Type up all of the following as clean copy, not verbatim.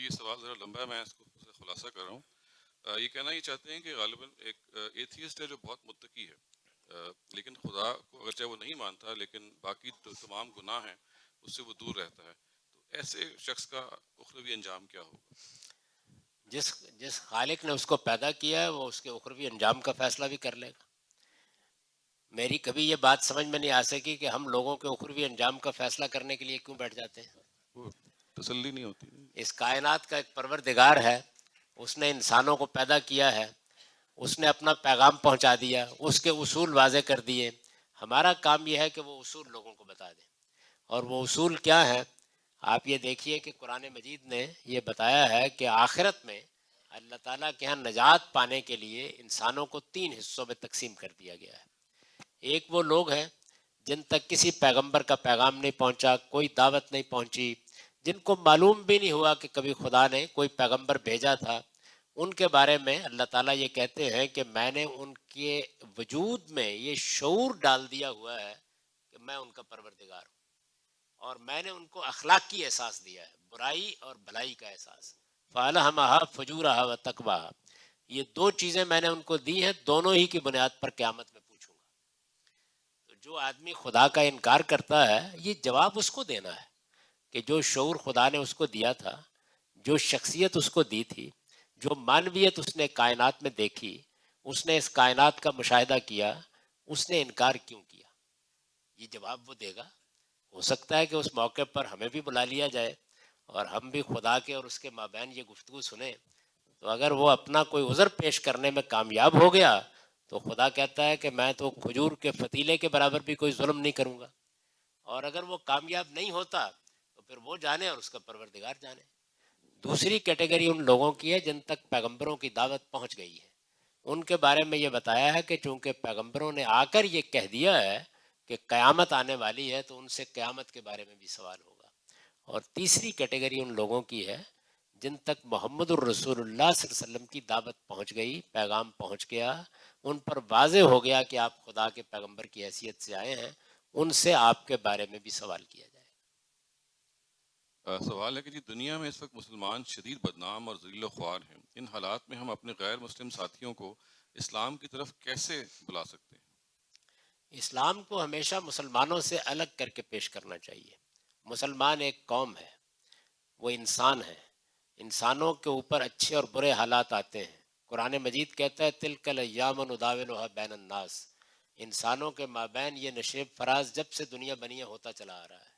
یہ سوال ذرا لمبا ہے، میں اس کو خلاصہ کر رہا ہوں۔ یہ کہنا یہ چاہتے ہیں کہ غالباً ایک ایتھیسٹ ہے جو بہت متقی ہے، لیکن خدا کو اگرچہ وہ نہیں مانتا لیکن باقی تمام گناہ ہیں اس سے وہ دور رہتا ہے، تو ایسے شخص کا اخروی انجام کیا ہوگا؟ جس خالق نے اس کو پیدا کیا ہے وہ اس کے اخروی انجام کا فیصلہ بھی کر لے گا۔ میری کبھی یہ بات سمجھ میں نہیں آ سکی کہ ہم لوگوں کے اخروی انجام کا فیصلہ کرنے کے لیے کیوں بیٹھ جاتے ہیں۔ وہ تسلی نہیں ہوتی۔ اس کائنات کا ایک پروردگار ہے، اس نے انسانوں کو پیدا کیا ہے، اس نے اپنا پیغام پہنچا دیا، اس کے اصول واضح کر دیے۔ ہمارا کام یہ ہے کہ وہ اصول لوگوں کو بتا دیں، اور وہ اصول کیا ہے؟ آپ یہ دیکھیے کہ قرآن مجید نے یہ بتایا ہے کہ آخرت میں اللہ تعالیٰ کے ہاں نجات پانے کے لیے انسانوں کو 3 حصوں میں تقسیم کر دیا گیا ہے۔ ایک وہ لوگ ہیں جن تک کسی پیغمبر کا پیغام نہیں پہنچا، کوئی دعوت نہیں پہنچی، جن کو معلوم بھی نہیں ہوا کہ کبھی خدا نے کوئی پیغمبر بھیجا تھا۔ ان کے بارے میں اللہ تعالیٰ یہ کہتے ہیں کہ میں نے ان کے وجود میں یہ شعور ڈال دیا ہوا ہے کہ میں ان کا پروردگار ہوں، اور میں نے ان کو اخلاق کی احساس دیا ہے، برائی اور بھلائی کا احساس۔ فَأَلْهَمَهَا فُجُورَهَا وَتَقْوَاهَا، یہ 2 چیزیں میں نے ان کو دی ہیں، دونوں ہی کی بنیاد پر قیامت میں پوچھوں گا۔ تو جو آدمی خدا کا انکار کرتا ہے، یہ جواب اس کو دینا ہے کہ جو شعور خدا نے اس کو دیا تھا، جو شخصیت اس کو دی تھی، جو معنویت اس نے کائنات میں دیکھی، اس نے اس کائنات کا مشاہدہ کیا، اس نے انکار کیوں کیا؟ یہ جواب وہ دے گا۔ ہو سکتا ہے کہ اس موقع پر ہمیں بھی بلا لیا جائے اور ہم بھی خدا کے اور اس کے مابین یہ گفتگو سنیں، تو اگر وہ اپنا کوئی عذر پیش کرنے میں کامیاب ہو گیا تو خدا کہتا ہے کہ میں تو کھجور کے فتیلے کے برابر بھی کوئی ظلم نہیں کروں گا، اور اگر وہ کامیاب نہیں ہوتا تو پھر وہ جانے اور اس کا پروردگار جانے۔ دوسری کیٹیگری ان لوگوں کی ہے جن تک پیغمبروں کی دعوت پہنچ گئی ہے۔ ان کے بارے میں یہ بتایا ہے کہ چونکہ پیغمبروں نے آ کر یہ کہہ دیا ہے کہ قیامت آنے والی ہے، تو ان سے قیامت کے بارے میں بھی سوال ہوگا۔ اور تیسری کیٹیگری ان لوگوں کی ہے جن تک محمد الرسول اللہ صلی اللہ علیہ وسلم کی دعوت پہنچ گئی، پیغام پہنچ گیا، ان پر واضح ہو گیا کہ آپ خدا کے پیغمبر کی حیثیت سے آئے ہیں، ان سے آپ کے بارے میں بھی سوال کیا جائے گا۔ سوال ہے کہ جی دنیا میں اس وقت مسلمان شدید بدنام اور ذلیل و خوار ہیں، ان حالات میں ہم اپنے غیر مسلم ساتھیوں کو اسلام کی طرف کیسے بلا سکتے ہیں؟ اسلام کو ہمیشہ مسلمانوں سے الگ کر کے پیش کرنا چاہیے۔ مسلمان ایک قوم ہے، وہ انسان ہے، انسانوں کے اوپر اچھے اور برے حالات آتے ہیں۔ قرآن مجید کہتا ہے تلک الایام نداولها بین الناس، انسانوں کے مابین یہ نشیب فراز جب سے دنیا بنی ہے ہوتا چلا آ رہا ہے۔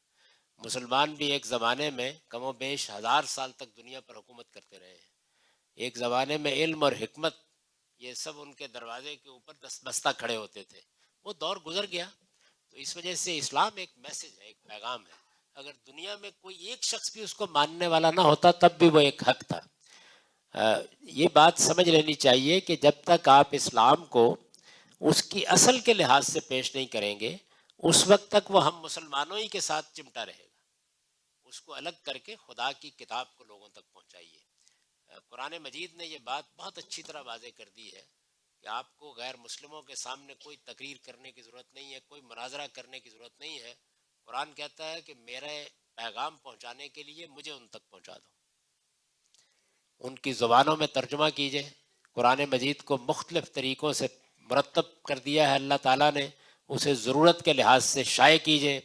مسلمان بھی ایک زمانے میں کم و بیش 1000 سال تک دنیا پر حکومت کرتے رہے ہیں۔ ایک زمانے میں علم اور حکمت یہ سب ان کے دروازے کے اوپر دست بستہ کھڑے ہوتے تھے، وہ دور گزر گیا۔ تو اس وجہ سے اسلام ایک میسج ہے، ایک پیغام ہے۔ اگر دنیا میں کوئی ایک شخص بھی اس کو ماننے والا نہ ہوتا تب بھی وہ ایک حق تھا۔ یہ بات سمجھ لینی چاہیے کہ جب تک آپ اسلام کو اس کی اصل کے لحاظ سے پیش نہیں کریں گے، اس وقت تک وہ ہم مسلمانوں ہی کے ساتھ چمٹا رہے گا۔ اس کو الگ کر کے خدا کی کتاب کو لوگوں تک پہنچائیے۔ قرآن مجید نے یہ بات بہت اچھی طرح واضح کر دی ہے کہ آپ کو غیر مسلموں کے سامنے کوئی تقریر کرنے کی ضرورت نہیں ہے، کوئی مناظرہ کرنے کی ضرورت نہیں ہے۔ قرآن کہتا ہے کہ میرے پیغام پہنچانے کے لیے مجھے ان تک پہنچا دو، ان کی زبانوں میں ترجمہ کیجئے۔ قرآن مجید کو مختلف طریقوں سے مرتب کر دیا ہے اللہ تعالیٰ نے، اسے ضرورت کے لحاظ سے شائع کیجئے،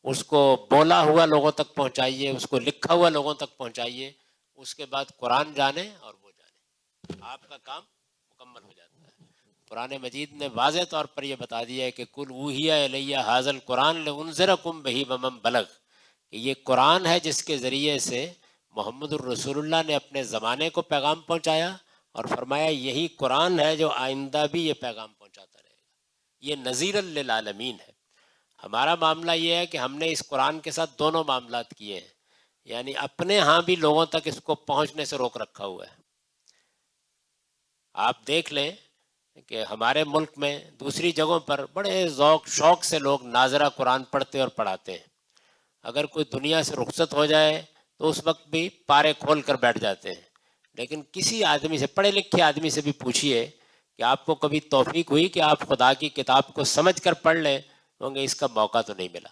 اس کو بولا ہوا لوگوں تک پہنچائیے، اس کو لکھا ہوا لوگوں تک پہنچائیے۔ اس کے بعد قرآن جانے اور وہ جانے، آپ کا کام مکمل ہو جاتا ہے۔ قرآن مجید نے واضح طور پر یہ بتا دیا ہے کہ کل اوحی الیہ ھذا القرآن لانذرکم بہ ومن بلغ، کہ یہ قرآن ہے جس کے ذریعے سے محمد الرسول اللہ نے اپنے زمانے کو پیغام پہنچایا، اور فرمایا یہی قرآن ہے جو آئندہ بھی یہ پیغام پہنچاتا رہے گا۔ یہ نذیر للعالمین ہے۔ ہمارا معاملہ یہ ہے کہ ہم نے اس قرآن کے ساتھ دونوں معاملات کیے ہیں، یعنی اپنے ہاں بھی لوگوں تک اس کو پہنچنے سے روک رکھا ہوا ہے۔ آپ دیکھ لیں کہ ہمارے ملک میں دوسری جگہوں پر بڑے ذوق شوق سے لوگ ناظرہ قرآن پڑھتے اور پڑھاتے ہیں۔ اگر کوئی دنیا سے رخصت ہو جائے تو اس وقت بھی پارے کھول کر بیٹھ جاتے ہیں، لیکن کسی آدمی سے، پڑھے لکھے آدمی سے بھی پوچھئے کہ آپ کو کبھی توفیق ہوئی کہ آپ خدا کی کتاب کو سمجھ کر پڑھ لیں، ہوں گے اس کا موقع تو نہیں ملا۔